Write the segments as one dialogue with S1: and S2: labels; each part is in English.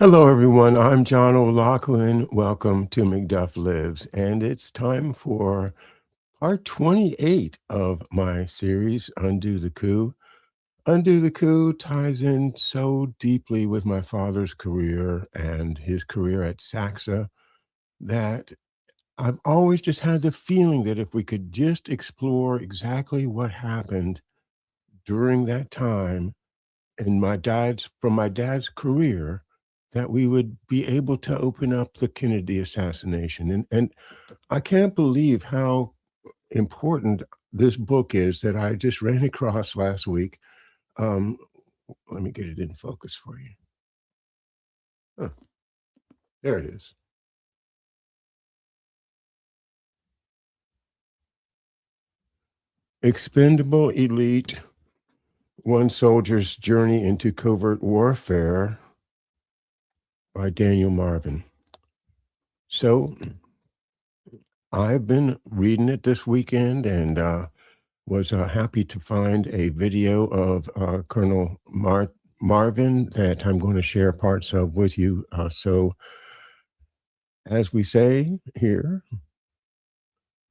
S1: Hello, everyone. I'm John O'Loughlin. Welcome to McDuff Lives, and it's time for part 28 of my series, Undo the Coup. Undo the Coup ties in so deeply with my father's career and his career at Saxa that I've always just had the feeling that if we could just explore exactly what happened during that time in my dad's career, that we would be able to open up the Kennedy assassination. And I can't believe how important this book is that I just ran across last week. Um, Let me get it in focus for you. Huh, there it is. Expendable Elite: One Soldier's Journey into Covert Warfare by Daniel Marvin. So I've been reading it this weekend and was happy to find a video of Colonel Marvin that I'm going to share parts of with you. So, as we say here,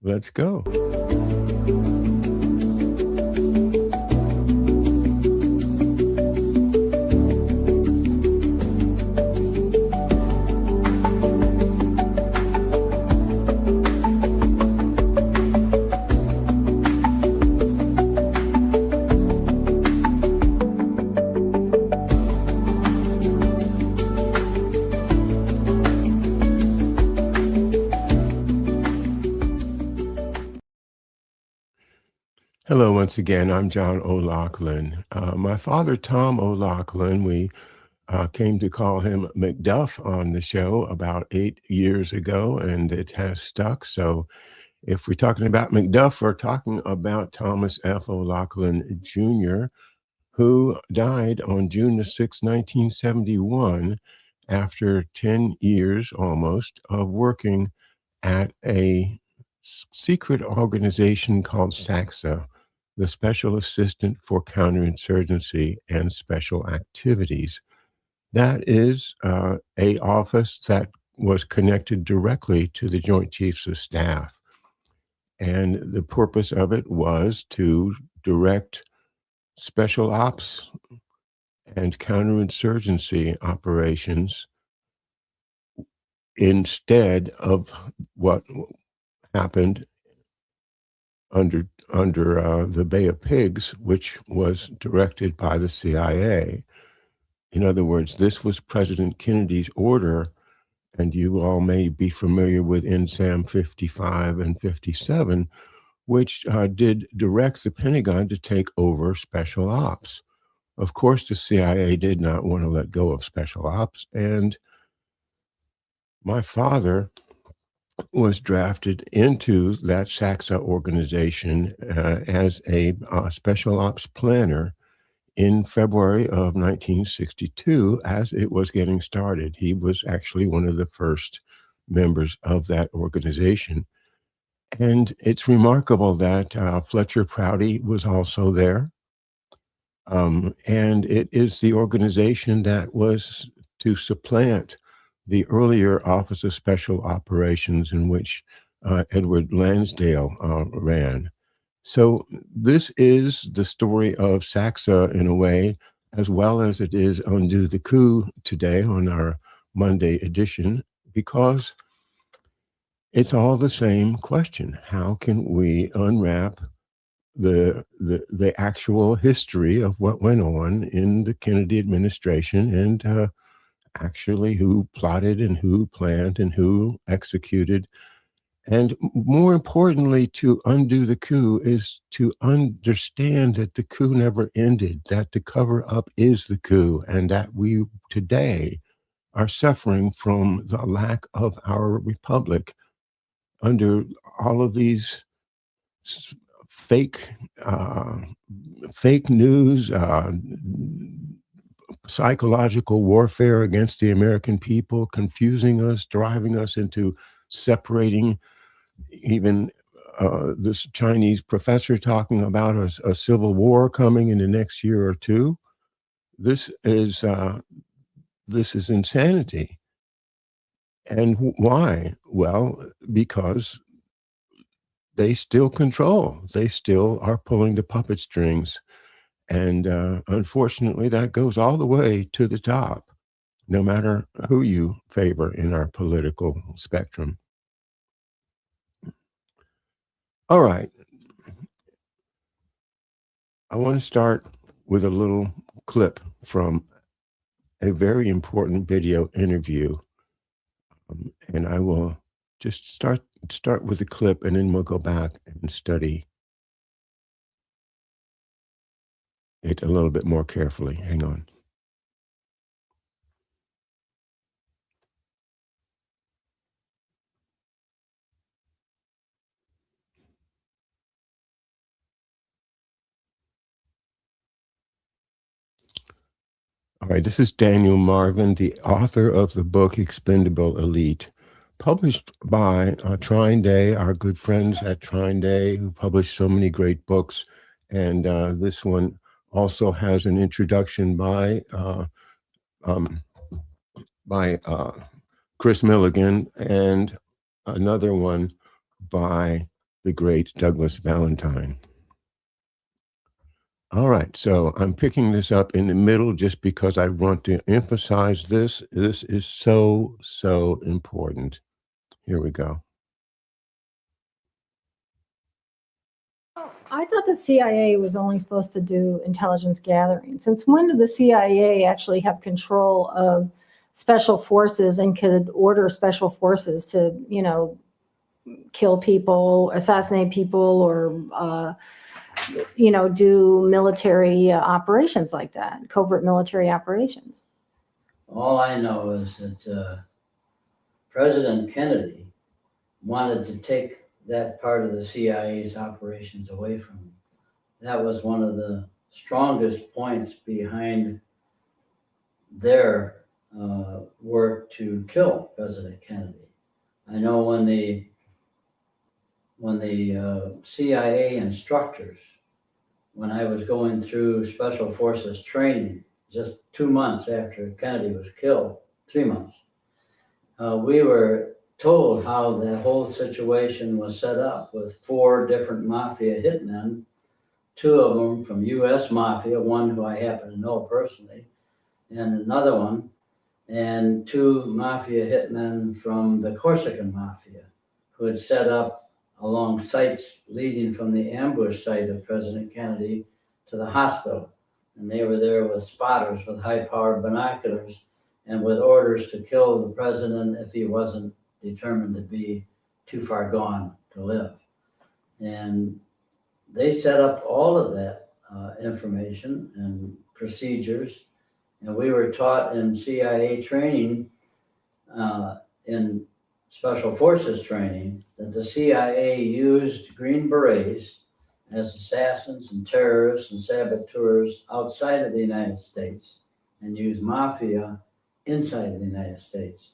S1: let's go. Hello, once again. I'm John O'Loughlin. My father, Tom O'Loughlin, we came to call him McDuff on the show about 8 years ago, and it has stuck. So, if we're talking about McDuff, we're talking about Thomas F. O'Loughlin Jr., who died on June the 6th, 1971, after 10 years almost of working at a secret organization called SACSA, the Special Assistant for Counterinsurgency and Special Activities. That is a office that was connected directly to the Joint Chiefs of Staff. And the purpose of it was to direct special ops and counterinsurgency operations instead of what happened under the Bay of Pigs, which was directed by the CIA. In other words, this was President Kennedy's order, and you all may be familiar with NSAM 55 and 57, which did direct the Pentagon to take over special ops. Of course, the CIA did not want to let go of special ops, and my father was drafted into that SACSA organization as a special ops planner in February of 1962 as it was getting started. He was actually one of the first members of that organization. And it's remarkable that Fletcher Prouty was also there. And it is the organization that was to supplant the earlier Office of Special Operations in which Edward Lansdale ran. So this is the story of SACSA in a way, as well as it is Undo the Coup today on our Monday edition, because it's all the same question. How can we unwrap the actual history of what went on in the Kennedy administration and actually who plotted and who planned and who executed? And more importantly, to undo the coup is to understand that the coup never ended, that the cover up is the coup, and that we today are suffering from the lack of our republic under all of these fake fake news, psychological warfare against the American people, confusing us, driving us into separating. Even this Chinese professor talking about a civil war coming in the next year or two. This is this is insanity. And why? Well, because they still control. They still are pulling the puppet strings. And unfortunately, that goes all the way to the top, no matter who you favor in our political spectrum. All right. I want to start with a little clip from a very important video interview. And I will just start with a clip, and then we'll go back and study it a little bit more carefully. Hang on. All right, this is Daniel Marvin, the author of the book Expendable Elite, published by Trine Day, our good friends at Trine Day, who publish so many great books. And this one also has an introduction by Chris Milligan, and another one by the great Douglas Valentine. All right, so I'm picking this up in the middle just because I want to emphasize this. This is so, so important. Here we go.
S2: I thought the CIA was only supposed to do intelligence gathering. Since when did the CIA actually have control of special forces and could order special forces to, kill people, assassinate people, or, do military operations like that, covert military operations?
S3: All I know is that President Kennedy wanted to take that part of the CIA's operations away from him. That was one of the strongest points behind their work to kill President Kennedy. I know when the CIA instructors, when I was going through Special Forces training, just 2 months after Kennedy was killed, 3 months, we were told how the whole situation was set up with 4 different mafia hitmen, 2 of them from U.S. Mafia, one who I happen to know personally, and another one, and 2 mafia hitmen from the Corsican Mafia, who had set up along sites leading from the ambush site of President Kennedy to the hospital. And they were there with spotters with high-powered binoculars and with orders to kill the president if he wasn't determined to be too far gone to live. And they set up all of that information and procedures. And we were taught in CIA training, in Special Forces training, that the CIA used Green Berets as assassins and terrorists and saboteurs outside of the United States and used mafia inside of the United States.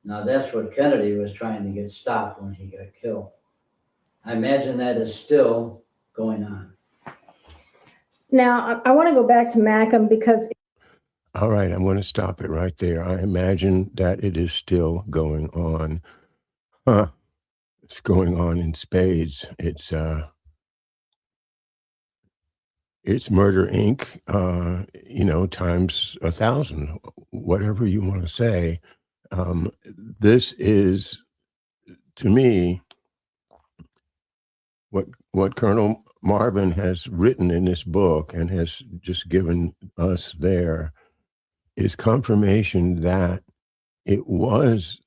S3: Now that's what Kennedy was trying to get stopped when he got killed. I imagine that is still going on.
S2: Now, I want to go back to Mackham because...
S1: All right, I'm going to stop it right there. I imagine that it is still going on. It's going on in spades. It's Murder Inc., times 1,000, whatever you want to say. This is, to me, what Colonel Marvin has written in this book and has just given us there is confirmation that it was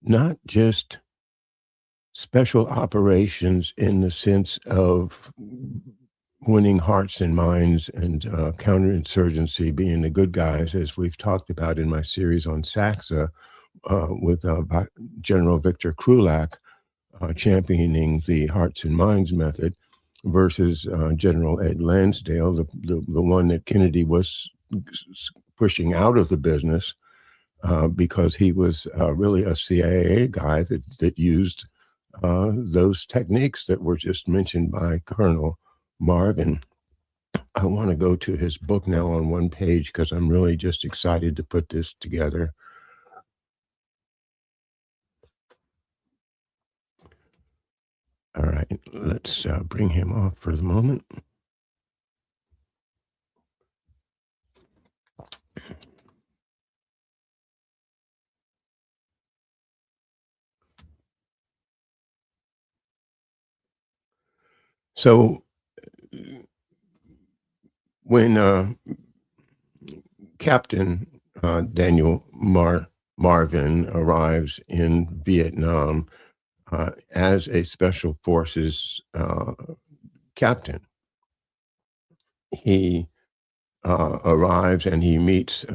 S1: not just special operations in the sense of winning hearts and minds and counterinsurgency, being the good guys, as we've talked about in my series on Saxa with General Victor Krulak championing the hearts and minds method versus General Ed Lansdale, the one that Kennedy was pushing out of the business because he was really a CIA guy that used those techniques that were just mentioned by Colonel Marvin. I want to go to his book now on one page because I'm really just excited to put this together. All right, let's bring him off for the moment. So when Captain Daniel Marvin arrives in Vietnam as a special forces captain, he arrives and he meets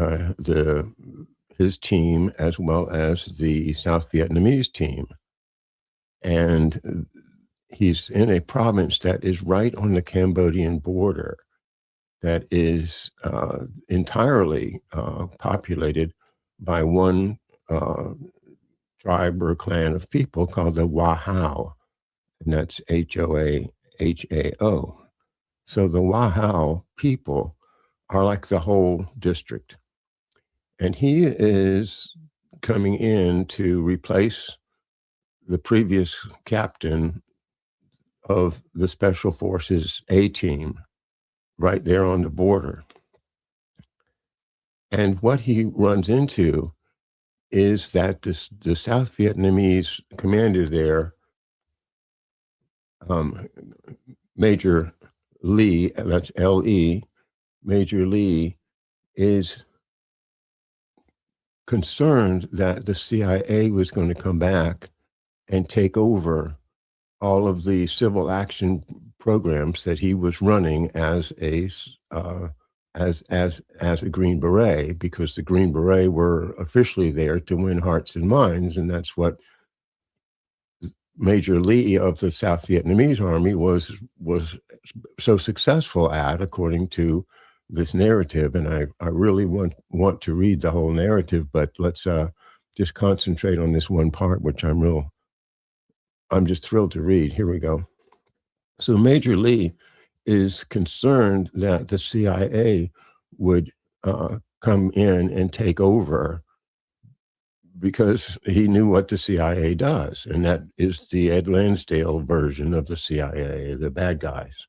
S1: his team as well as the South Vietnamese team. And he's in a province that is right on the Cambodian border, that is entirely populated by one tribe or clan of people called the Wahao, and that's Hoahao. So the Wahao people are like the whole district. And he is coming in to replace the previous captain of the Special Forces A team right there on the border. And what he runs into is that the South Vietnamese commander there, Major Lee, that's L.E., Major Lee, is concerned that the CIA was going to come back and take over all of the civil action programs that he was running as a Green Beret, because the Green Beret were officially there to win hearts and minds, and that's what Major Lee of the South Vietnamese Army was so successful at, according to this narrative. And I really want to read the whole narrative, but let's just concentrate on this one part, which I'm just thrilled to read. Here we go. So Major Lee is concerned that the CIA would come in and take over, because he knew what the CIA does, and that is the Ed Lansdale version of the CIA, the bad guys.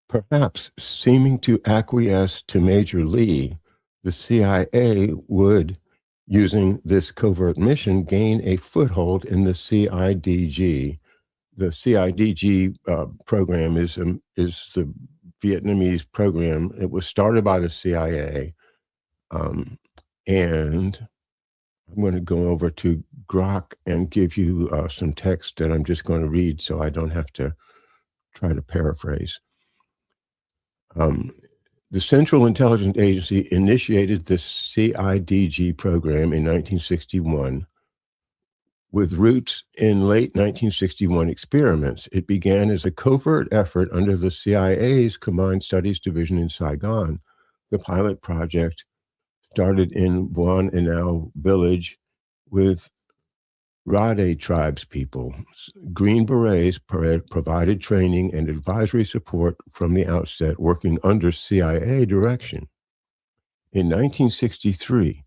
S1: Perhaps seeming to acquiesce to Major Lee, the CIA would, using this covert mission, gain a foothold in the CIDG. The CIDG program is the Vietnamese program. It was started by the CIA, and I'm going to go over to Grok and give you some text that I'm just going to read so I don't have to try to paraphrase. The Central Intelligence Agency initiated the CIDG program in 1961 with roots in late 1961 experiments. It began as a covert effort under the CIA's Combined Studies Division in Saigon. The pilot project started in Buon Inao village with Rade tribes people. Green Berets provided training and advisory support from the outset, working under CIA direction. In 1963,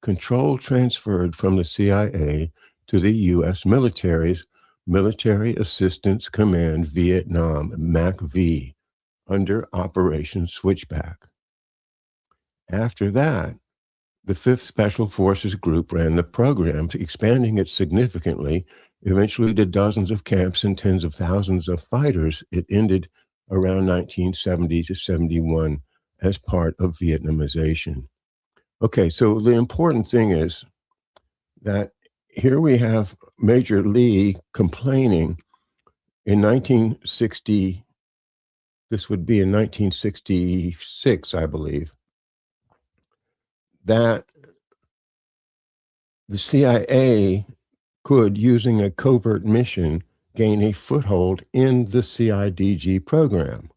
S1: control transferred from the CIA to the U.S. military's Military Assistance Command Vietnam, MACV, under Operation Switchback. After that, the 5th Special Forces Group ran the program, expanding it significantly, eventually to dozens of camps and tens of thousands of fighters. It ended around 1970 to 71 as part of Vietnamization. Okay, so the important thing is that here we have Major Lee complaining in 1960, this would be in 1966, I believe, that the CIA could, using a covert mission, gain a foothold in the CIDG program,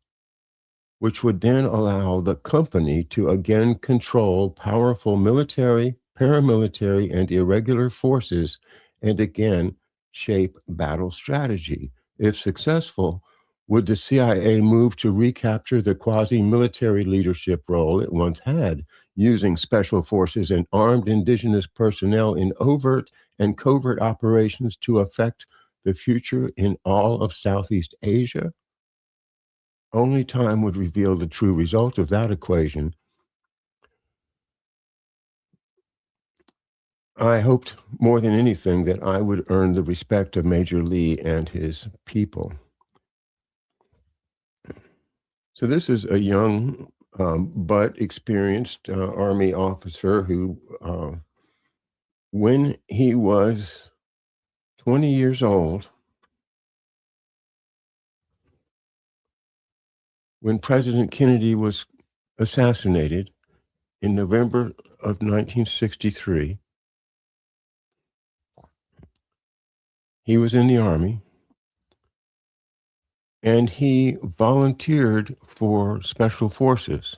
S1: which would then allow the company to again control powerful military paramilitary and irregular forces, and again, shape battle strategy. If successful, would the CIA move to recapture the quasi-military leadership role it once had, using special forces and armed indigenous personnel in overt and covert operations to affect the future in all of Southeast Asia? Only time would reveal the true result of that equation. I hoped more than anything that I would earn the respect of Major Lee and his people. So this is a young but experienced Army officer who, when he was 20 years old, when President Kennedy was assassinated in November of 1963, he was in the Army, and he volunteered for Special Forces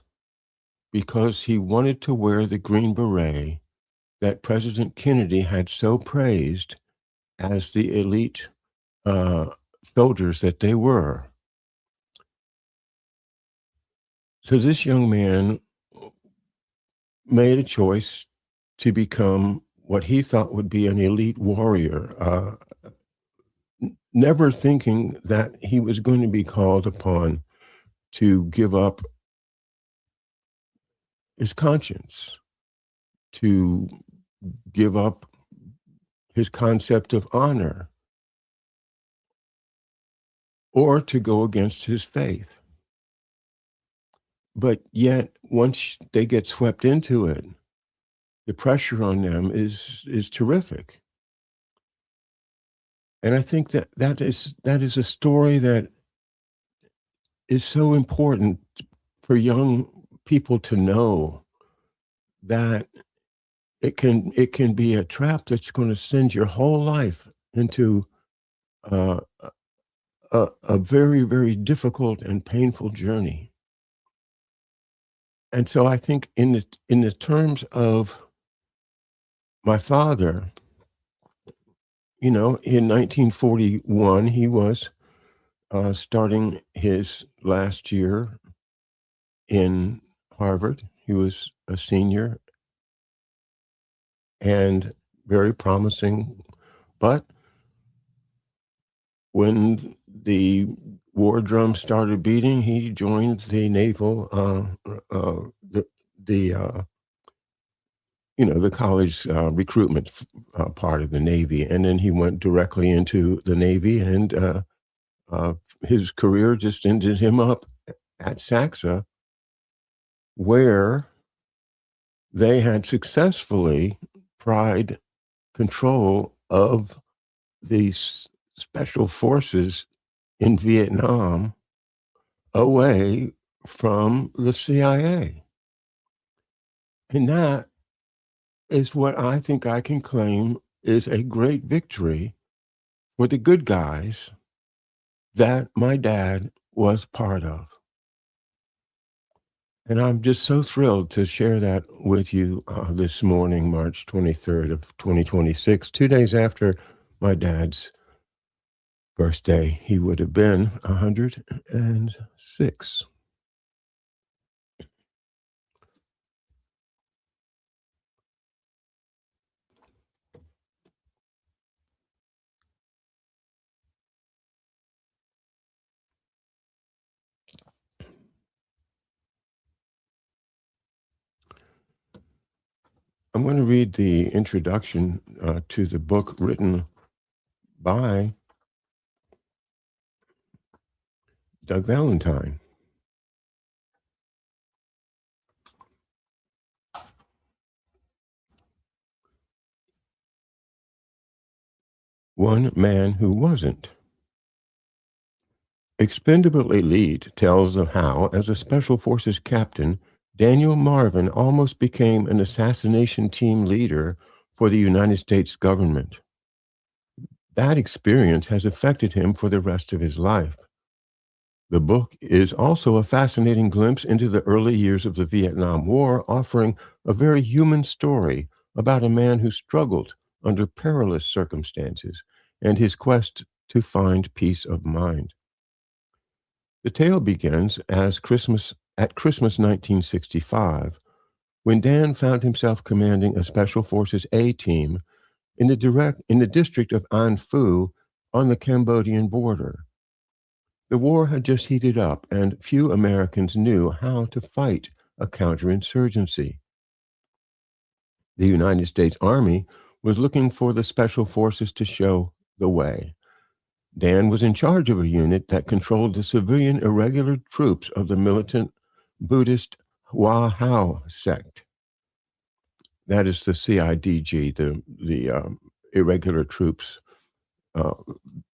S1: because he wanted to wear the Green Beret that President Kennedy had so praised as the elite soldiers that they were. So this young man made a choice to become what he thought would be an elite warrior, never thinking that he was going to be called upon to give up his conscience, to give up his concept of honor, or to go against his faith. But yet, once they get swept into it, the pressure on them is terrific. And I think that is a story that is so important for young people to know, that it can be a trap that's going to send your whole life into uh, a very, very difficult and painful journey. And so I think in the terms of my father, in 1941, he was starting his last year in Harvard. He was a senior and very promising. But when the war drum started beating, he joined the naval, the college recruitment part of the Navy, and then he went directly into the Navy, and his career just ended him up at Saxa, where they had successfully pried control of these special forces in Vietnam away from the CIA. And that is what I think I can claim is a great victory for the good guys that my dad was part of. And I'm just so thrilled to share that with you this morning, March 23rd of 2026, 2 days after my dad's birthday. He would have been 106. I'm going to read the introduction to the book written by Doug Valentine. One Man Who Wasn't. Expendable Elite tells of how, as a Special Forces captain, Daniel Marvin almost became an assassination team leader for the United States government. That experience has affected him for the rest of his life. The book is also a fascinating glimpse into the early years of the Vietnam War, offering a very human story about a man who struggled under perilous circumstances and his quest to find peace of mind. The tale begins at Christmas 1965, when Dan found himself commanding a Special Forces A team in the district of An Phu on the Cambodian border. The war had just heated up, and few Americans knew how to fight a counterinsurgency. The United States Army was looking for the Special Forces to show the way. Dan was in charge of a unit that controlled the civilian irregular troops of the militant Buddhist Hua Hao sect. That is the CIDG, the irregular troops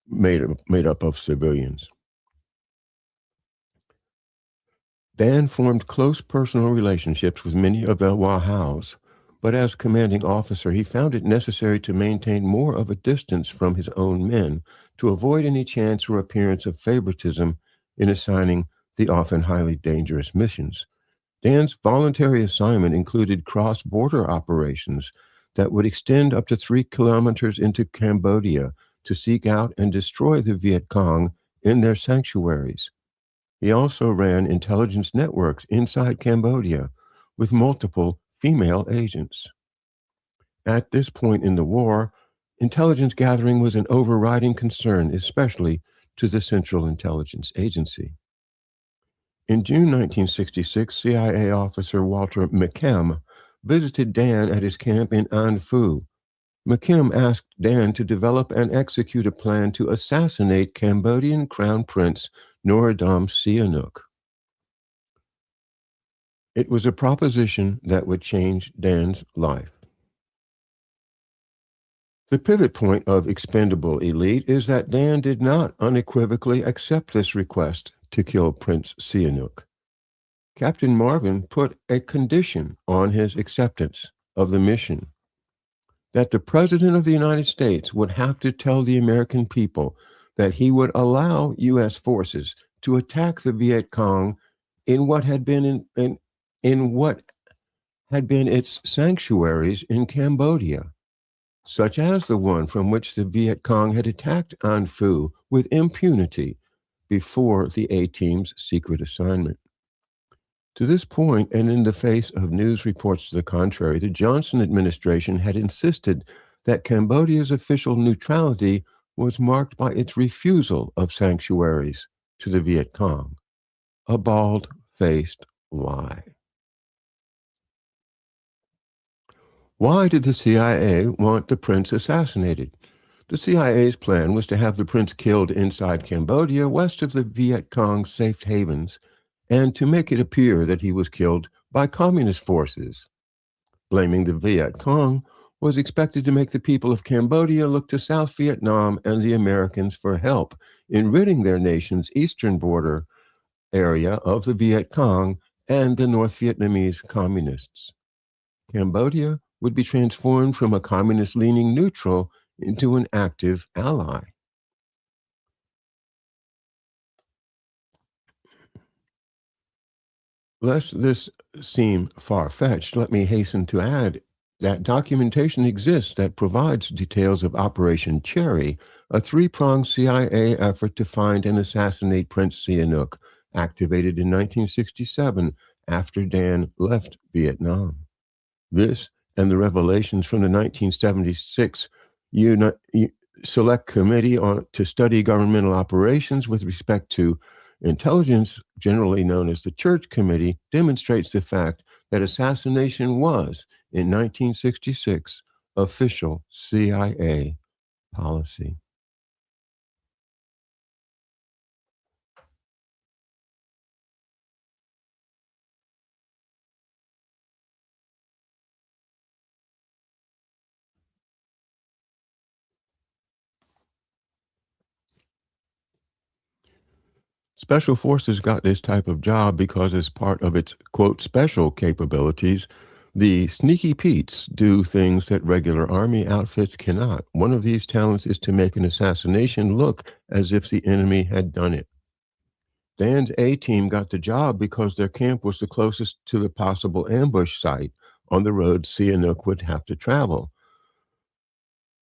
S1: made up of civilians. Dan formed close personal relationships with many of the Hua Haos, but as commanding officer, he found it necessary to maintain more of a distance from his own men to avoid any chance or appearance of favoritism in assigning the often highly dangerous missions. Dan's voluntary assignment included cross-border operations that would extend up to 3 kilometers into Cambodia to seek out and destroy the Viet Cong in their sanctuaries. He also ran intelligence networks inside Cambodia with multiple female agents. At this point in the war, intelligence gathering was an overriding concern, especially to the Central Intelligence Agency. In June 1966, CIA officer Walter McKim visited Dan at his camp in An Phu. McKim asked Dan to develop and execute a plan to assassinate Cambodian Crown Prince Norodom Sihanouk. It was a proposition that would change Dan's life. The pivot point of Expendable Elite is that Dan did not unequivocally accept this request to kill Prince Sihanouk. Captain Marvin put a condition on his acceptance of the mission, that the President of the United States would have to tell the American people that he would allow U.S. forces to attack the Viet Cong in what had been its sanctuaries in Cambodia, such as the one from which the Viet Cong had attacked An Phu with impunity before the A-Team's secret assignment. To this point, and in the face of news reports to the contrary, the Johnson administration had insisted that Cambodia's official neutrality was marked by its refusal of sanctuaries to the Viet Cong, a bald-faced lie. Why did the CIA want the prince assassinated? The CIA's plan was to have the prince killed inside Cambodia, west of the Viet Cong safe havens, and to make it appear that he was killed by communist forces. Blaming the Viet Cong was expected to make the people of Cambodia look to South Vietnam and the Americans for help in ridding their nation's eastern border area of the Viet Cong and the North Vietnamese communists. Cambodia would be transformed from a communist-leaning neutral into an active ally. Lest this seem far-fetched, let me hasten to add that documentation exists that provides details of Operation Cherry, a three-pronged CIA effort to find and assassinate Prince Sihanouk, activated in 1967 after Dan left Vietnam. This and the revelations from the 1976 Select Committee to study governmental operations with respect to intelligence, generally known as the Church Committee, demonstrates the fact that assassination was, in 1966, official CIA policy. Special Forces got this type of job because, as part of its, quote, special capabilities, the Sneaky Petes do things that regular Army outfits cannot. One of these talents is to make an assassination look as if the enemy had done it. Dan's A-Team got the job because their camp was the closest to the possible ambush site on the road Sihanouk would have to travel.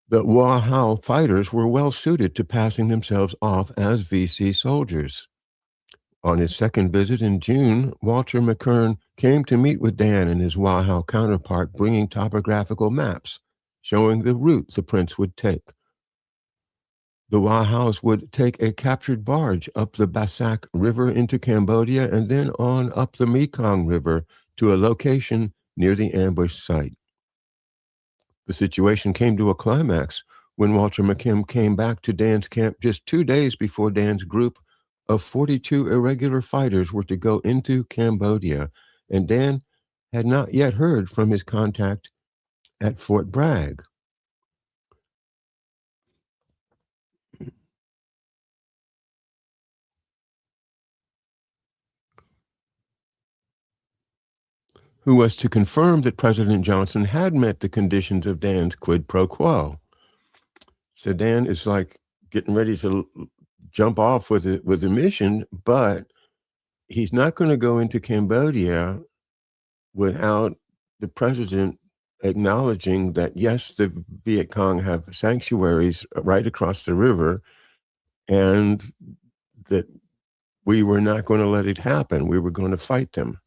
S1: The Wahao fighters were well suited to passing themselves off as VC soldiers. On his second visit in June, Walter McKern came to meet with Dan and his Wahao counterpart, bringing topographical maps showing the route the prince would take. The Wahaos would take a captured barge up the Basak River into Cambodia and then on up the Mekong River to a location near the ambush site. The situation came to a climax when Walter McKim came back to Dan's camp just 2 days before Dan's group of 42 irregular fighters were to go into Cambodia, and Dan had not yet heard from his contact at Fort Bragg. Who was to confirm that President Johnson had met the conditions of Dan's quid pro quo. So Dan is like getting ready to jump off with a mission, but he's not going to go into Cambodia without the president acknowledging that, yes, the Viet Cong have sanctuaries right across the river, and that we were not going to let it happen. We were going to fight them,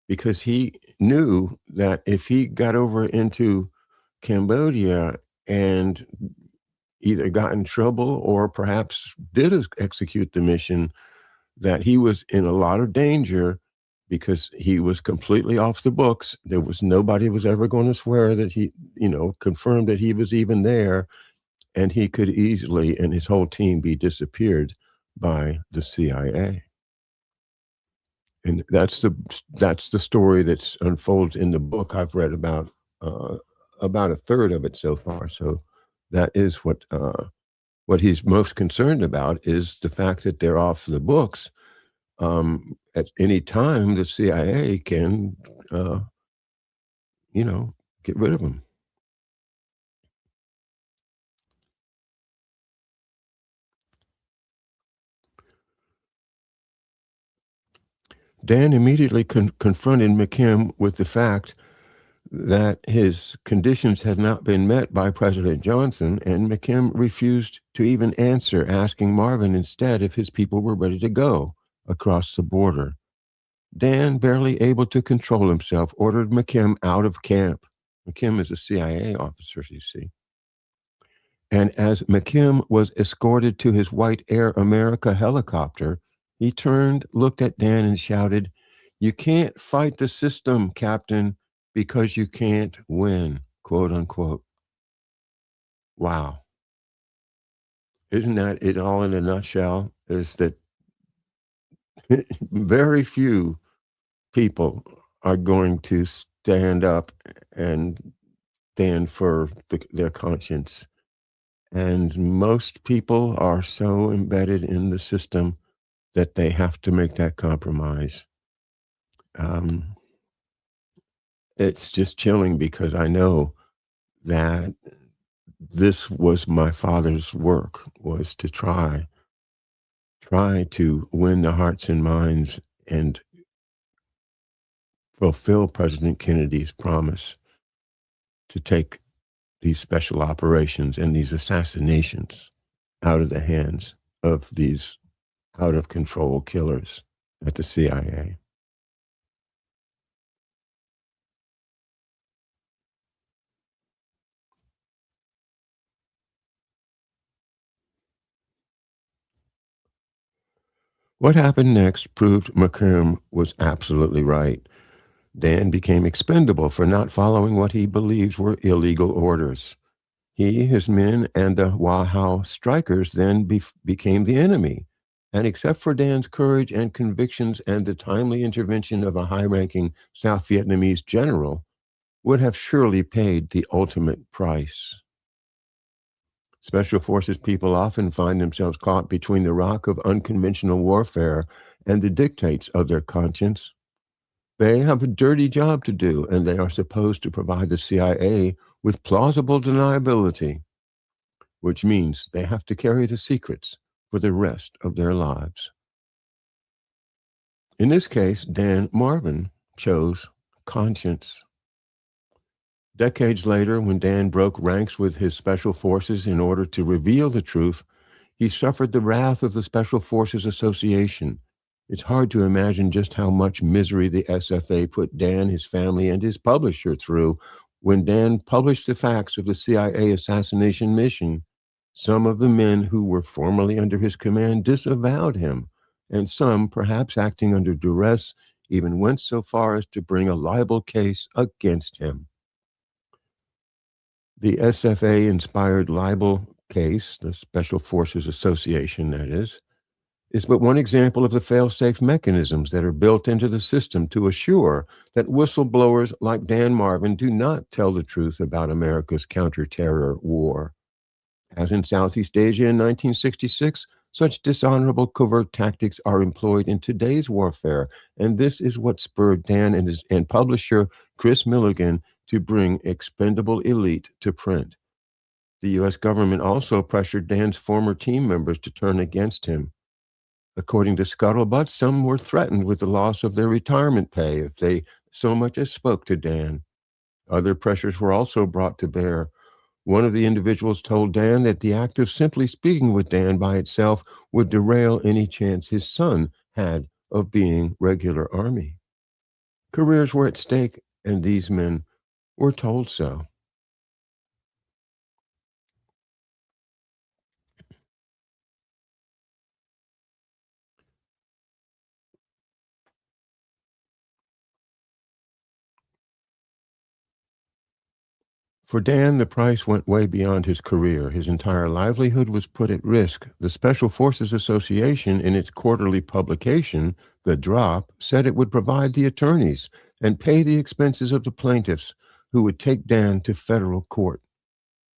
S1: because he knew that if he got over into Cambodia and either got in trouble or perhaps did execute the mission, that he was in a lot of danger, because he was completely off the books. There was nobody was ever going to swear that he, confirmed that he was even there, and he could easily, and his whole team, be disappeared by the CIA. And that's the story that's unfolds in the book. I've read about a third of it so far. So that is what he's most concerned about, is the fact that they're off the books. At any time, the CIA can, get rid of them. Dan immediately confronted McKim with the fact that his conditions had not been met by President Johnson, and McKim refused to even answer, asking Marvin instead if his people were ready to go across the border. Dan, barely able to control himself, ordered McKim out of camp. McKim is a CIA officer, you see. And as McKim was escorted to his White Air America helicopter, he turned, looked at Dan, and shouted, "You can't fight the system, Captain, because you can't win," quote unquote. Wow. Isn't that it all in a nutshell? Is that very few people are going to stand up and stand for their conscience. And most people are so embedded in the system that they have to make that compromise. It's just chilling, because I know that this was my father's work, was to try to win the hearts and minds and fulfill President Kennedy's promise to take these special operations and these assassinations out of the hands of these out of control killers at the CIA. What happened next proved McKim was absolutely right. Dan became expendable for not following what he believed were illegal orders. He, his men, and the Wahao strikers then became the enemy. And except for Dan's courage and convictions and the timely intervention of a high-ranking South Vietnamese general, would have surely paid the ultimate price. Special Forces people often find themselves caught between the rock of unconventional warfare and the dictates of their conscience. They have a dirty job to do, and they are supposed to provide the CIA with plausible deniability, which means they have to carry the secrets for the rest of their lives. In this case, Marvin chose conscience. Decades later, when Dan broke ranks with his special forces in order to reveal the truth, he suffered the wrath of the Special Forces Association. It's hard to imagine just how much misery the SFA put Dan, his family, and his publisher through when Dan published the facts of the CIA assassination mission. Some of the men who were formerly under his command disavowed him, and some, perhaps acting under duress, even went so far as to bring a libel case against him. The SFA-inspired libel case, the Special Forces Association, that is but one example of the fail-safe mechanisms that are built into the system to assure that whistleblowers like Dan Marvin do not tell the truth about America's counterterror war. As in Southeast Asia in 1966, such dishonorable covert tactics are employed in today's warfare, and this is what spurred Dan and publisher Chris Milligan to bring Expendable Elite to print. The U.S. government also pressured Dan's former team members to turn against him. According to Scuttlebutt, some were threatened with the loss of their retirement pay if they so much as spoke to Dan. Other pressures were also brought to bear. One of the individuals told Dan that the act of simply speaking with Dan by itself would derail any chance his son had of being regular Army. Careers were at stake, and these men were told so. For Dan, the price went way beyond his career. His entire livelihood was put at risk. The Special Forces Association, in its quarterly publication, The Drop, said it would provide the attorneys and pay the expenses of the plaintiffs who would take Dan to federal court.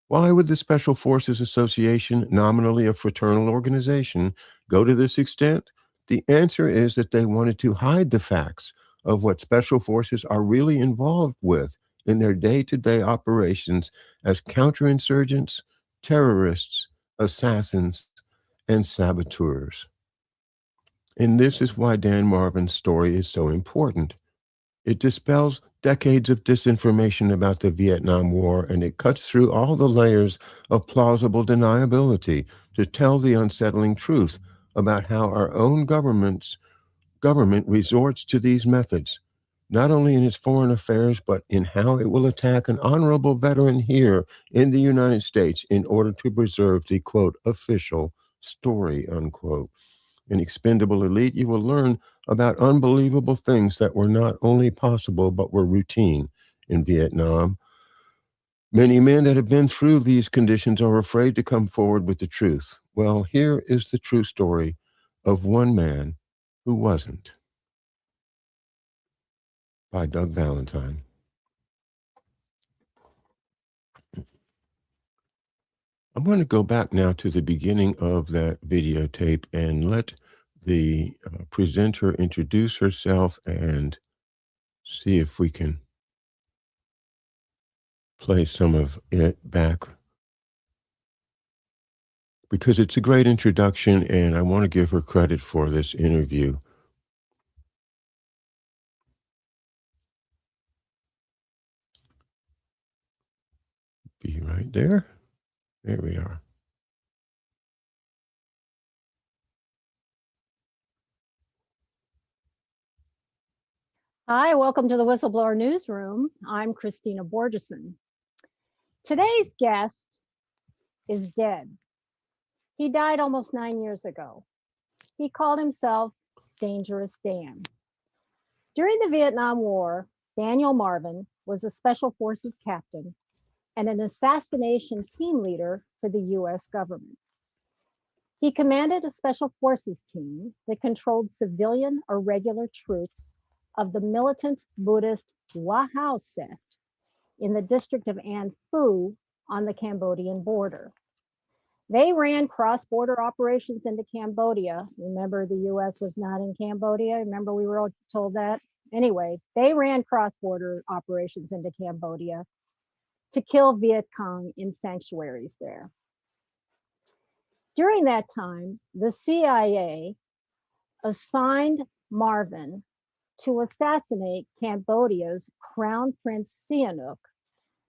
S1: Why would the Special Forces Association, nominally a fraternal organization, go to this extent? The answer is that they wanted to hide the facts of what special forces are really involved with in their day-to-day operations as counterinsurgents, terrorists, assassins, and saboteurs. And this is why Dan Marvin's story is so important. It dispels decades of disinformation about the Vietnam War, and it cuts through all the layers of plausible deniability to tell the unsettling truth about how our own government resorts to these methods, not only in its foreign affairs, but in how it will attack an honorable veteran here in the United States in order to preserve the, quote, official story, unquote. In Expendable Elite, you will learn about unbelievable things that were not only possible, but were routine in Vietnam. Many men that have been through these conditions are afraid to come forward with the truth. Well, here is the true story of one man who wasn't, by Doug Valentine. I'm going to go back now to the beginning of that videotape and let the presenter introduce herself and see if we can play some of it back, because it's a great introduction and I want to give her credit for this interview. Be right there. There we are.
S4: Hi, welcome to the Whistleblower Newsroom. I'm Christina Borgeson. Today's guest is dead. He died almost 9 years ago. He called himself Dangerous Dan. During the Vietnam War, Daniel Marvin was a Special Forces captain and an assassination team leader for the US government. He commanded a Special Forces team that controlled civilian or regular troops of the militant Buddhist Hoa Hao sect in the district of An Phu on the Cambodian border. They ran cross-border operations into Cambodia. Remember, the US was not in Cambodia. Remember, we were all told that? Anyway, they ran cross-border operations into Cambodia to kill Viet Cong in sanctuaries there. During that time, the CIA assigned Marvin to assassinate Cambodia's Crown Prince Sihanouk,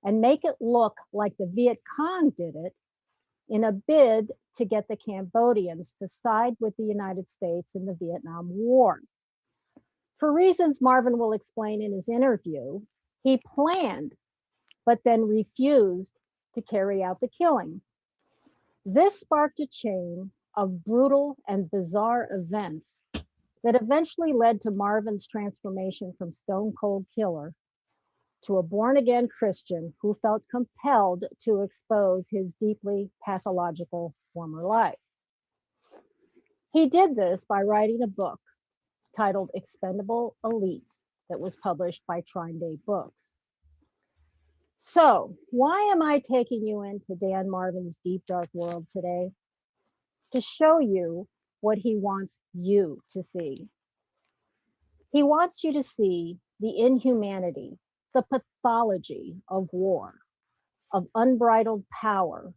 S4: and make it look like the Viet Cong did it in a bid to get the Cambodians to side with the United States in the Vietnam War. For reasons Marvin will explain in his interview, he planned, but then refused to carry out the killing. This sparked a chain of brutal and bizarre events that eventually led to Marvin's transformation from stone cold killer to a born-again Christian who felt compelled to expose his deeply pathological former life. He did this by writing a book titled Expendable Elites that was published by Trine Day Books. So, why am I taking you into Dan Marvin's deep, dark world today? To show you what he wants you to see. He wants you to see the inhumanity, the pathology of war, of unbridled power,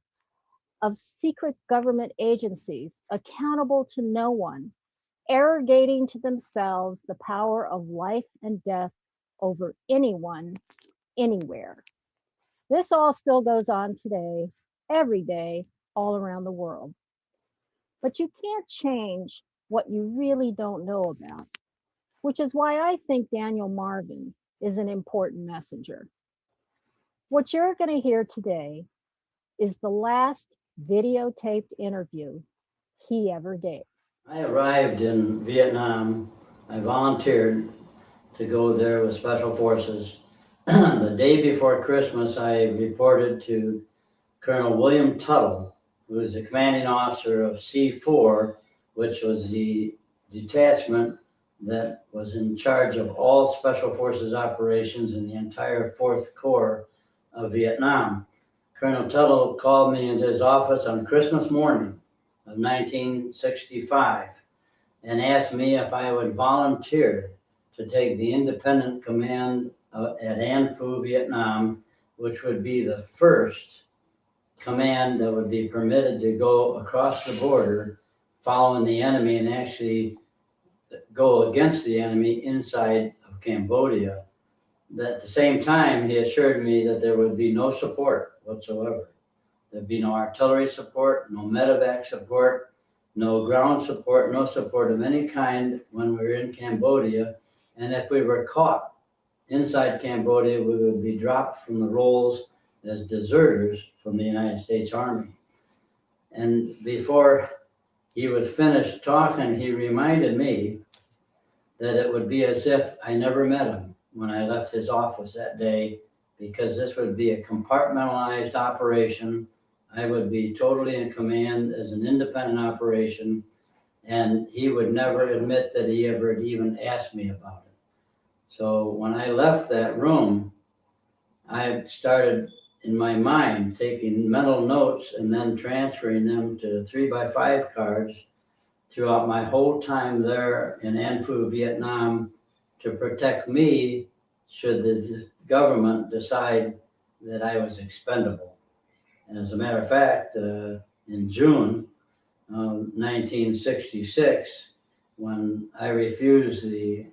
S4: of secret government agencies accountable to no one, arrogating to themselves the power of life and death over anyone, anywhere. This all still goes on today, every day, all around the world. But you can't change what you really don't know about, which is why I think Daniel Marvin is an important messenger. What you're going to hear today is the last videotaped interview he ever gave.
S3: I arrived in Vietnam. I volunteered to go there with Special Forces. The day before Christmas, I reported to Colonel William Tuttle, who was the commanding officer of C4, which was the detachment that was in charge of all Special Forces operations in the entire 4th Corps of Vietnam. Colonel Tuttle called me into his office on Christmas morning of 1965 and asked me if I would volunteer to take the independent command at An Phu, Vietnam, which would be the first command that would be permitted to go across the border following the enemy and actually go against the enemy inside of Cambodia. But at the same time, he assured me that there would be no support whatsoever. There'd be no artillery support, no medevac support, no ground support, no support of any kind when we were in Cambodia. And if we were caught inside Cambodia, we would be dropped from the rolls as deserters from the United States Army. And before he was finished talking, he reminded me that it would be as if I never met him when I left his office that day, because this would be a compartmentalized operation. I would be totally in command as an independent operation, and he would never admit that he ever had even asked me about it. So when I left that room, I started in my mind taking mental notes and then transferring them to 3x5 cards throughout my whole time there in An Phu, Vietnam, to protect me should the government decide that I was expendable. And as a matter of fact, in June of 1966, when I refused the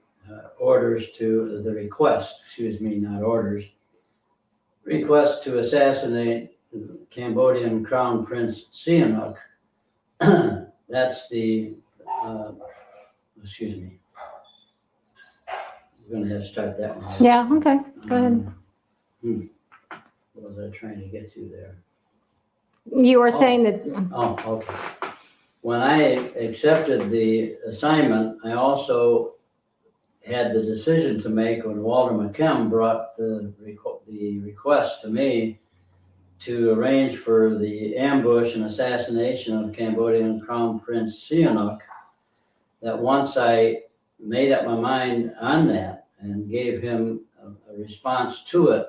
S3: request to assassinate Cambodian Crown Prince Sihanouk, that's the, excuse me. We're gonna have to start that one.
S2: Yeah, okay, go ahead.
S3: What was I trying to get to there?
S2: You were saying that,
S3: Oh, okay. When I accepted the assignment, I also had the decision to make when Walter McKim brought the request to me to arrange for the ambush and assassination of Cambodian Crown Prince Sihanouk, that once I made up my mind on that and gave him a response to it,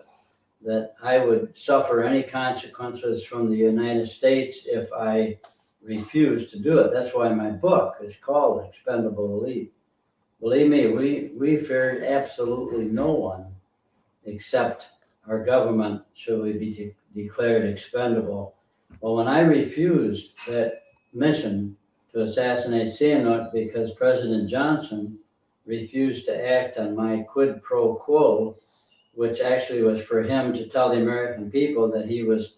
S3: that I would suffer any consequences from the United States if I refused to do it. That's why my book is called Expendable Elite. Believe me, we feared absolutely no one except our government should we be declared expendable. Well, when I refused that mission to assassinate Sihanouk because President Johnson refused to act on my quid pro quo which actually was for him to tell the American people that he was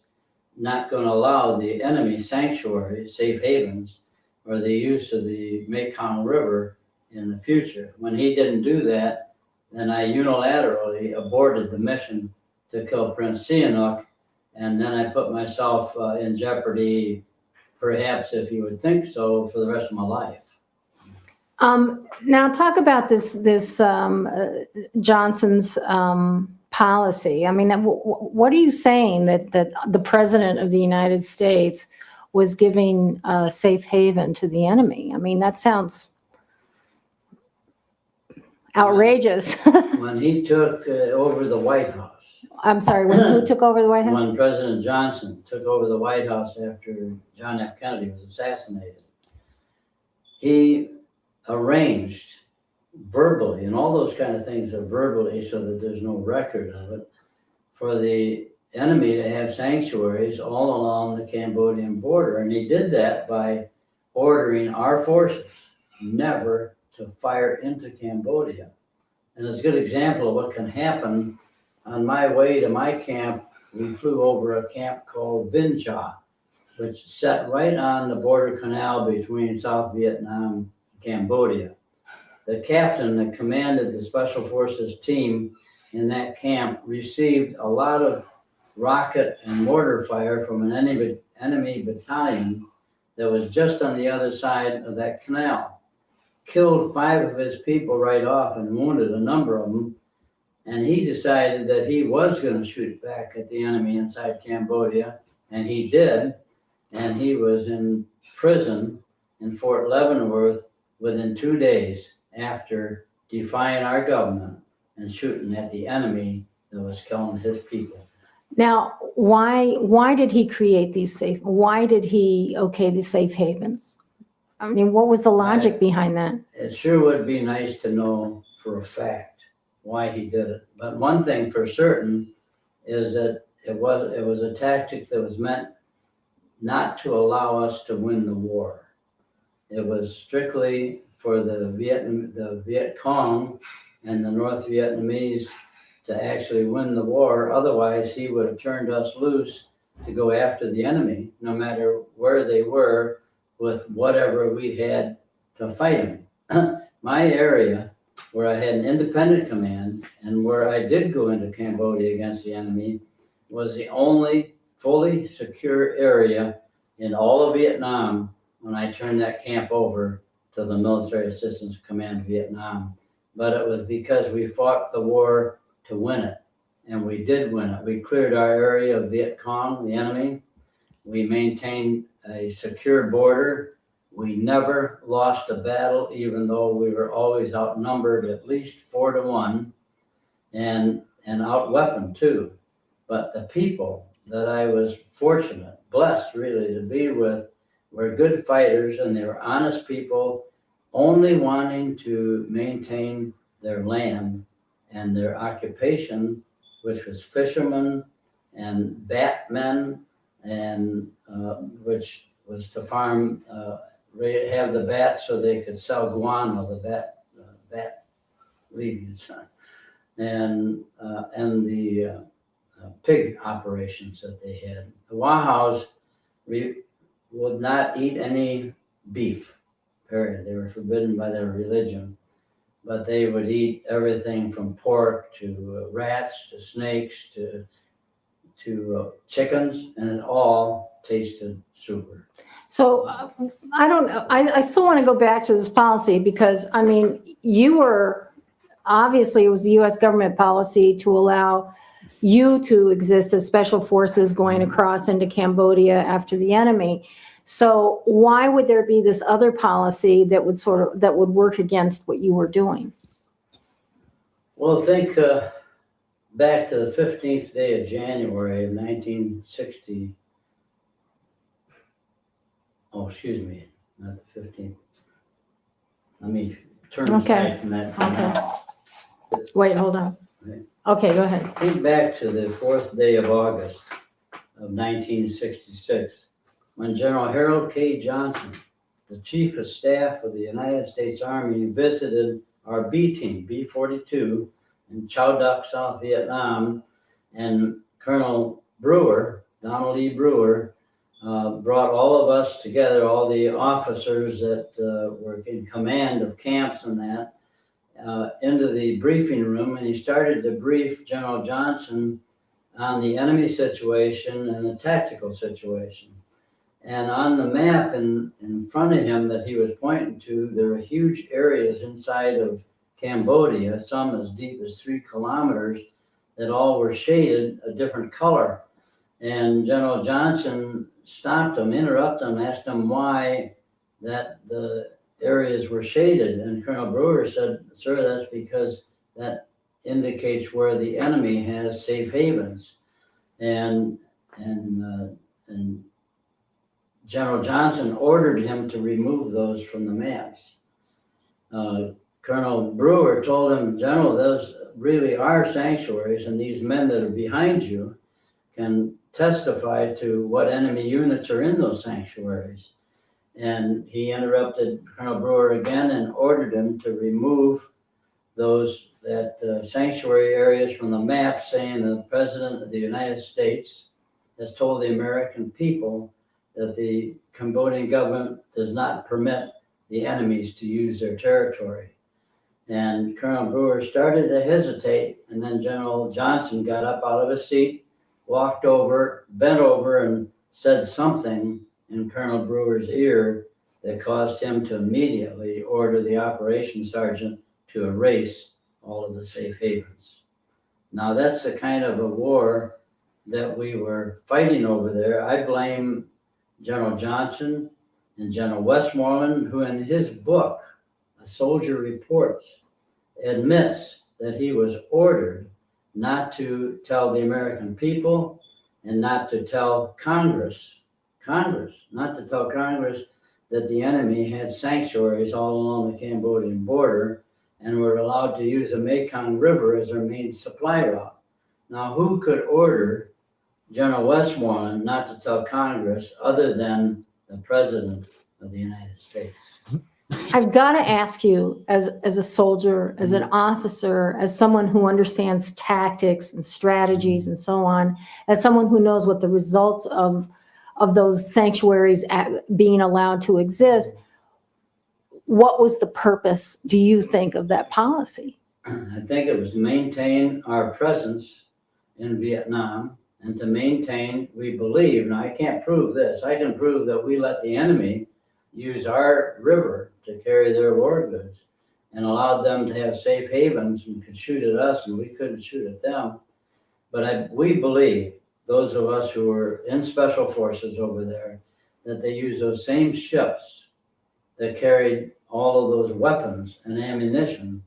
S3: not going to allow the enemy sanctuaries, safe havens, or the use of the Mekong River in the future. When he didn't do that, then I unilaterally aborted the mission to kill Prince Sihanouk, and then I put myself in jeopardy, perhaps if you would think so, for the rest of my life.
S2: Now talk about this Johnson's policy. I mean, what are you saying that the president of the United States was giving a safe haven to the enemy? I mean, that sounds outrageous.
S3: When he took over the White House.
S2: I'm sorry, who took over the White House?
S3: When President Johnson took over the White House after John F. Kennedy was assassinated, he arranged verbally, and all those kind of things are verbally so that there's no record of it, for the enemy to have sanctuaries all along the Cambodian border. And he did that by ordering our forces never to fire into Cambodia. And it's a good example of what can happen. On my way to my camp, we flew over a camp called Vinh Cha, which sat right on the border canal between South Vietnam and Cambodia. The captain that commanded the Special Forces team in that camp received a lot of rocket and mortar fire from an enemy battalion that was just on the other side of that canal. Killed 5 of his people right off and wounded a number of them. And he decided that he was going to shoot back at the enemy inside Cambodia, and he did. And he was in prison in Fort Leavenworth within 2 days after defying our government and shooting at the enemy that was killing his people.
S2: Now, why did he create why did he okay these safe havens? I mean, what was the logic behind that?
S3: It sure would be nice to know for a fact why he did it. But one thing for certain is that it was a tactic that was meant not to allow us to win the war. It was strictly for the Viet Cong and the North Vietnamese to actually win the war. Otherwise, he would have turned us loose to go after the enemy, no matter where they were, with whatever we had to fight them. My area, where I had an independent command and where I did go into Cambodia against the enemy, was the only fully secure area in all of Vietnam when I turned that camp over to the Military Assistance Command of Vietnam. But it was because we fought the war to win it, and we did win it. We cleared our area of Viet Cong, the enemy. We maintained a secure border. We never lost a battle, even though we were always outnumbered at least 4 to 1 and outweaponed too. But the people that I was fortunate, blessed really to be with, were good fighters, and they were honest people, only wanting to maintain their land and their occupation, which was fishermen and batmen, and which was to farm, have the bats so they could sell guano, the bat leaves, and the pig operations that they had. The Wahows would not eat any beef, period. They were forbidden by their religion, but they would eat everything from pork to rats to snakes to chickens, and it all tasted super.
S2: So I don't know. I still want to go back to this policy because, I mean, obviously it was the U.S. government policy to allow you to exist as special forces going across into Cambodia after the enemy. So why would there be this other policy that would work against what you were doing?
S3: Well, think back to the 15th day of January of 1960. Oh, excuse me, not the 15th. Let me turn aside from that.
S2: Okay. Wait, hold on. Okay, go ahead.
S3: Think back to the 4th day of August of 1966, when General Harold K. Johnson, the Chief of Staff of the United States Army, visited our B team, B-42, in Chow Duck, South Vietnam, and Colonel Brewer, Donald E. Brewer, brought all of us together, all the officers that were in command of camps and that, into the briefing room, and he started to brief General Johnson on the enemy situation and the tactical situation. And on the map in front of him that he was pointing to, there were huge areas inside of Cambodia, some as deep as 3 kilometers, that all were shaded a different color. And General Johnson stopped him, interrupted him, asked him why that the areas were shaded. And Colonel Brewer said, sir, that's because that indicates where the enemy has safe havens. And General Johnson ordered him to remove those from the maps. Colonel Brewer told him, General, those really are sanctuaries, and these men that are behind you can testify to what enemy units are in those sanctuaries. And he interrupted Colonel Brewer again and ordered him to remove those sanctuary areas from the map, saying the President of the United States has told the American people that the Cambodian government does not permit the enemies to use their territory. And Colonel Brewer started to hesitate, and then General Johnson got up out of his seat, walked over, bent over, and said something in Colonel Brewer's ear that caused him to immediately order the operations sergeant to erase all of the safe havens. Now that's the kind of a war that we were fighting over there. I blame General Johnson and General Westmoreland, who in his book, A Soldier Reports, admits that he was ordered not to tell the American people and not to tell Congress not to tell Congress that the enemy had sanctuaries all along the Cambodian border and were allowed to use the Mekong River as their main supply route. Now, who could order General Westmoreland not to tell Congress other than the President of the United States?
S2: I've got to ask you, as a soldier, as an officer, as someone who understands tactics and strategies and so on, as someone who knows what the results of those sanctuaries being allowed to exist, what was the purpose, do you think, of that policy?
S3: I think it was to maintain our presence in Vietnam and to maintain, we believe, now I can't prove this, I can prove that we let the enemy use our river to carry their war goods and allowed them to have safe havens and could shoot at us and we couldn't shoot at them. But we believe, those of us who were in special forces over there, that they used those same ships that carried all of those weapons and ammunition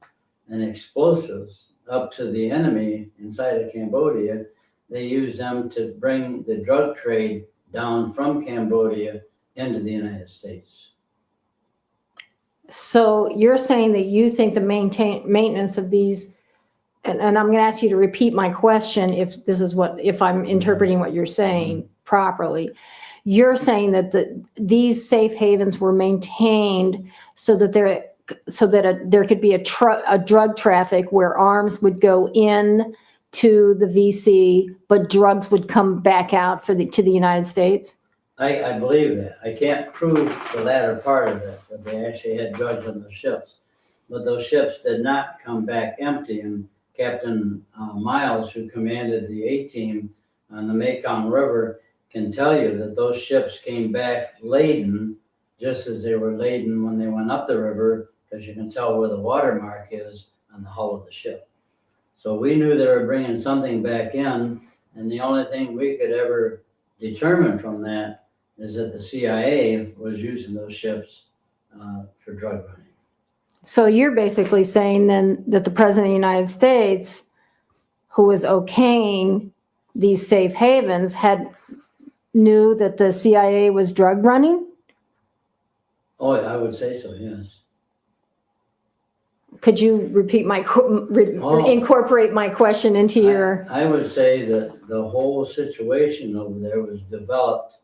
S3: and explosives up to the enemy inside of Cambodia. They used them to bring the drug trade down from Cambodia into the United States.
S2: So you're saying that you think the maintenance of these, and I'm going to ask you to repeat my question if I'm interpreting what you're saying properly. You're saying that these safe havens were maintained so that there could be a drug traffic where arms would go in to the VC, but drugs would come back out to the United States?
S3: I believe that. I can't prove the latter part of it, that they actually had drugs on those ships. But those ships did not come back empty. And Captain Miles, who commanded the A-team on the Mekong River, can tell you that those ships came back laden, just as they were laden when they went up the river, because you can tell where the watermark is on the hull of the ship. So we knew they were bringing something back in, and the only thing we could ever determine from that is that the CIA was using those ships for drug running.
S2: So you're basically saying then that the President of the United States, who was okaying these safe havens, knew that the CIA was drug running?
S3: Oh, I would say so, yes.
S2: Could you repeat incorporate my question into your?
S3: I would say that the whole situation over there was developed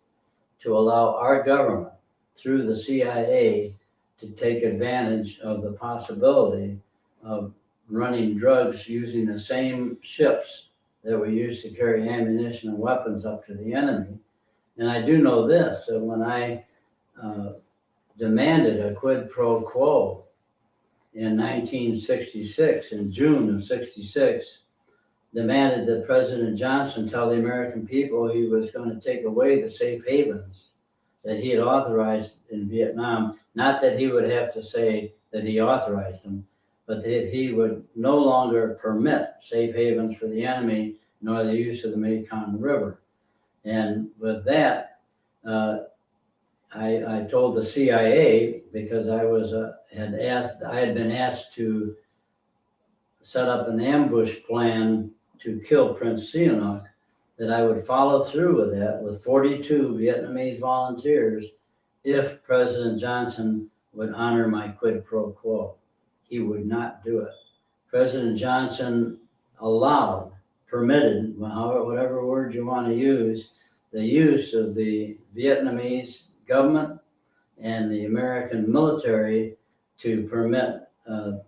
S3: to allow our government, through the CIA, to take advantage of the possibility of running drugs using the same ships that were used to carry ammunition and weapons up to the enemy. And I do know this, that when I demanded a quid pro quo in 1966, in June of 66, demanded that President Johnson tell the American people he was going to take away the safe havens that he had authorized in Vietnam. Not that he would have to say that he authorized them, but that he would no longer permit safe havens for the enemy, nor the use of the Mekong River. And with that, I told the CIA, because I had been asked to set up an ambush plan to kill Prince Sihanouk, that I would follow through with that with 42 Vietnamese volunteers if President Johnson would honor my quid pro quo. He would not do it. President Johnson allowed, permitted, whatever word you want to use, the use of the Vietnamese government and the American military to permit the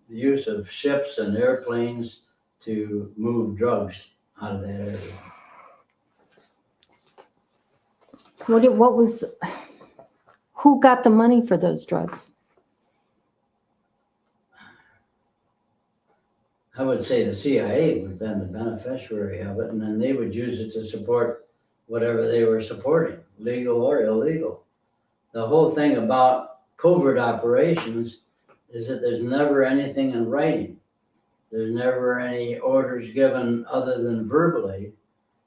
S3: use of ships and airplanes to move drugs out of that area.
S2: Who got the money for those drugs?
S3: I would say the CIA would have been the beneficiary of it, and then they would use it to support whatever they were supporting, legal or illegal. The whole thing about covert operations is that there's never anything in writing. There's never any orders given other than verbally.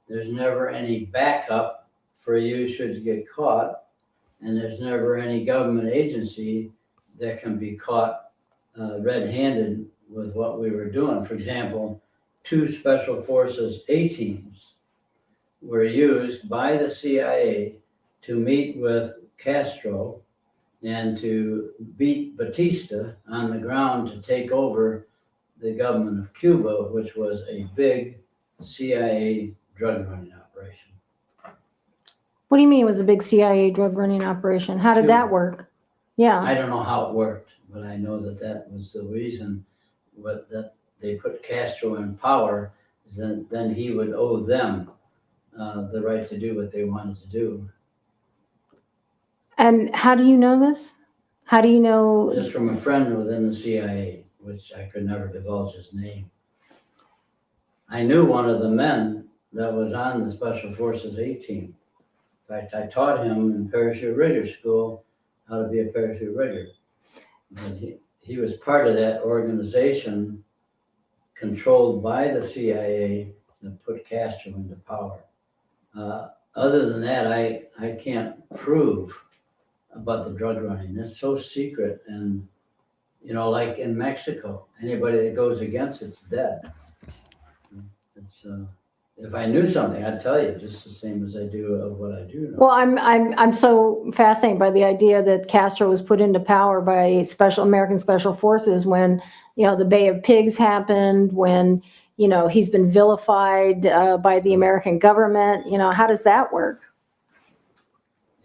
S3: There's never any backup for you should you get caught. And there's never any government agency that can be caught red-handed with what we were doing. For example, 2 Special Forces A-teams were used by the CIA to meet with Castro and to beat Batista on the ground to take over the government of Cuba, which was a big CIA drug running operation.
S2: What do you mean it was a big CIA drug running operation? How did that work? Yeah.
S3: I don't know how it worked, but I know that that was the reason that they put Castro in power, then he would owe them the right to do what they wanted to do.
S2: And how do you know this? How do you know?
S3: Just from a friend within the CIA, which I could never divulge his name. I knew one of the men that was on the Special Forces A-team. In fact, I taught him in parachute rigger school how to be a parachute rigger. He was part of that organization controlled by the CIA that put Castro into power. Other than that, I can't prove about the drug running. That's so secret. And, you know, like in Mexico, anybody that goes against it's dead. It's, if I knew something, I'd tell you, just the same as I do of what I do know.
S2: Well, I'm so fascinated by the idea that Castro was put into power by American Special Forces when, you know, the Bay of Pigs happened, when, you know, he's been vilified by the American government. You know, how does that work?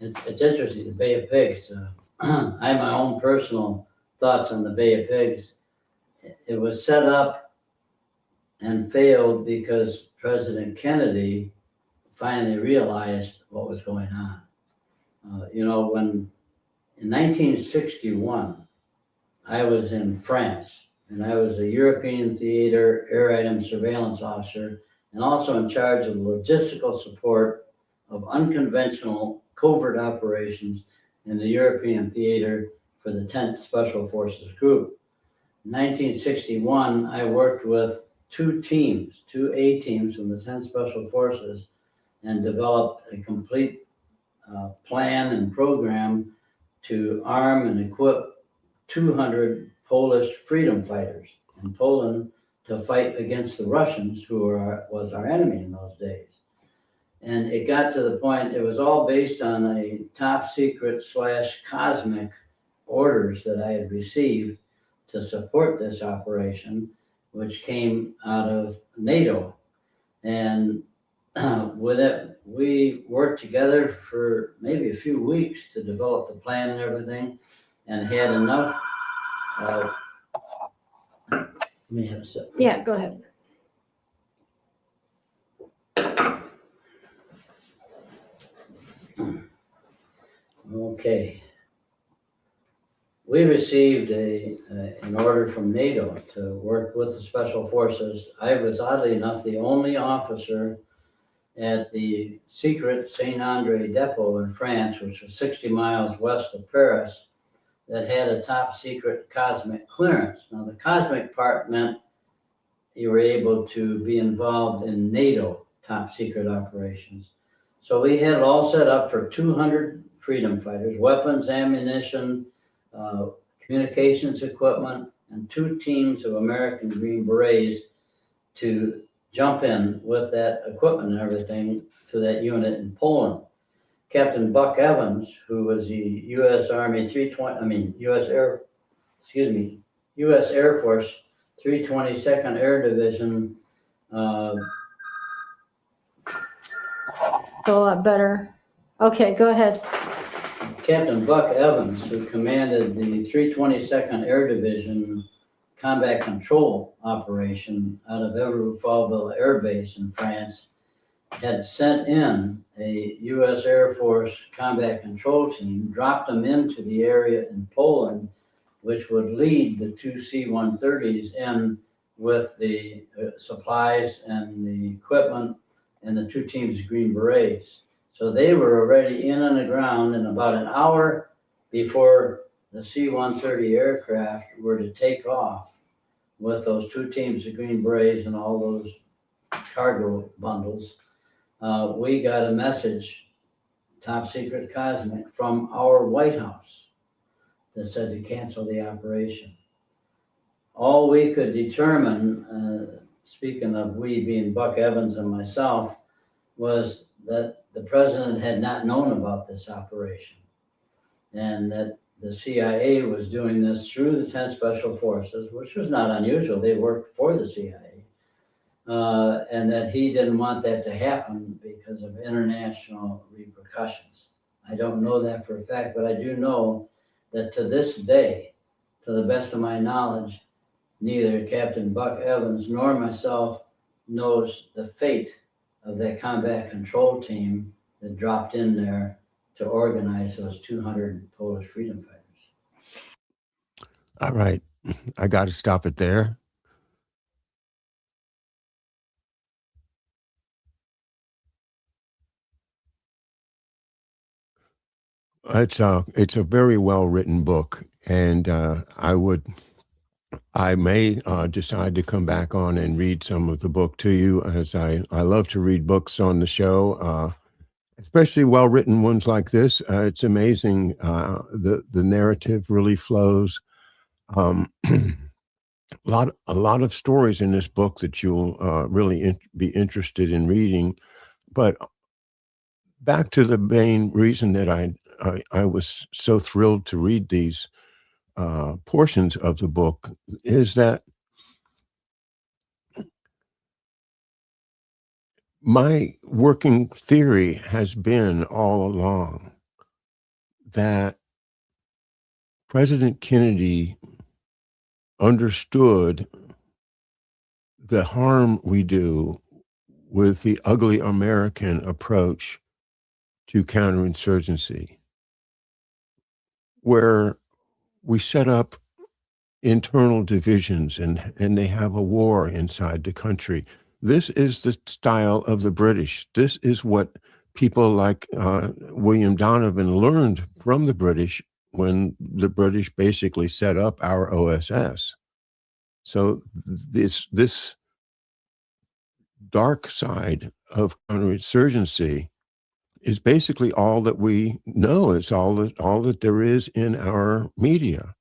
S3: It's interesting, the Bay of Pigs. I have my own personal thoughts on the Bay of Pigs. It was set up and failed because President Kennedy finally realized what was going on. You know, when in 1961, I was in France, and I was a European theater air item surveillance officer, and also in charge of logistical support of unconventional covert operations in the European theater for the 10th Special Forces Group. In 1961, I worked with 2 A-teams from the 10th Special Forces and developed a complete plan and program to arm and equip 200 Polish freedom fighters in Poland to fight against the Russians, who was our enemy in those days. And it got to the point, it was all based on a top secret / cosmic orders that I had received to support this operation, which came out of NATO. And with it, we worked together for maybe a few weeks to develop the plan and everything, and had enough Let me have a sip.
S2: Yeah, go ahead.
S3: Okay. We received an order from NATO to work with the Special Forces. I was, oddly enough, the only officer at the secret Saint Andre depot in France, which was 60 miles west of Paris, that had a top secret cosmic clearance. Now, the cosmic part meant you were able to be involved in NATO top secret operations. So we had it all set up for 200 freedom fighters, weapons, ammunition, communications equipment, and 2 teams of American Green Berets to jump in with that equipment and everything to that unit in Poland. Captain Buck Evans, who was the U.S. Army 320, I mean, U.S. Air Force 322nd Air Division.
S2: Go a lot better. Okay, go ahead.
S3: Captain Buck Evans, who commanded the 322nd Air Division combat control operation out of Evereux-Fauville Air Base in France, had sent in a U.S. Air Force combat control team, dropped them into the area in Poland, which would lead the 2 C-130s in with the supplies and the equipment and the 2 teams of Green Berets. So they were already in on the ground, and about an hour before the C-130 aircraft were to take off with those 2 teams of Green Berets and all those cargo bundles, we got a message, top secret cosmic, from our White House that said to cancel the operation. All we could determine, speaking of we being Buck Evans and myself, was that the president had not known about this operation, and that the CIA was doing this through the 10th Special Forces, which was not unusual. They worked for the CIA, and that he didn't want that to happen because of international repercussions. I don't know that for a fact, but I do know that to this day, to the best of my knowledge, neither Captain Buck Evans nor myself knows the fate of that combat control team that dropped in there to organize those 200 Polish freedom fighters.
S1: All right. I got to stop it there. It's a very well written book, and I may decide to come back on and read some of the book to you, as I love to read books on the show, especially well written ones like this. It's amazing. The narrative really flows. A lot of stories in this book that you'll really be interested in reading. But back to the main reason that I was so thrilled to read these portions of the book is that my working theory has been all along that President Kennedy understood the harm we do with the ugly American approach to counterinsurgency, where we set up internal divisions and they have a war inside the country. This is the style of the British. This is what people like William Donovan learned from the British when the British basically set up our OSS. So this dark side of counterinsurgency is basically all that we know. It's all that there is in our media.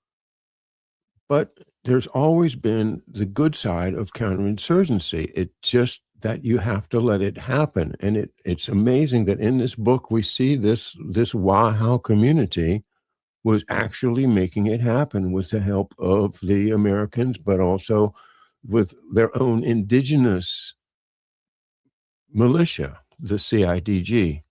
S1: But there's always been the good side of counterinsurgency. It's just that you have to let it happen. And it's amazing that in this book, we see this Wahau community was actually making it happen with the help of the Americans, but also with their own indigenous militia, the CIDG.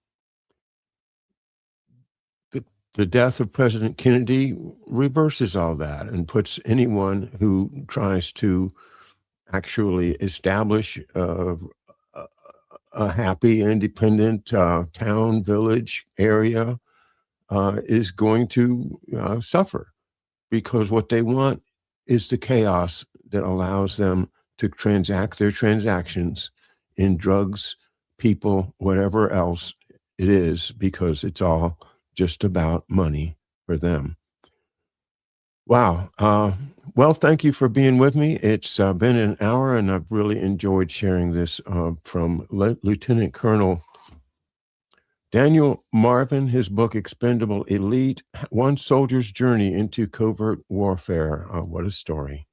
S1: The death of President Kennedy reverses all that and puts anyone who tries to actually establish a happy, independent town, village area is going to suffer, because what they want is the chaos that allows them to transact their transactions in drugs, people, whatever else it is, because it's all just about money for them. Wow. Well, thank you for being with me. It's been an hour, and I've really enjoyed sharing this from Lieutenant Colonel Daniel Marvin, his book, Expendable Elite, One Soldier's Journey into Covert Warfare. What a story.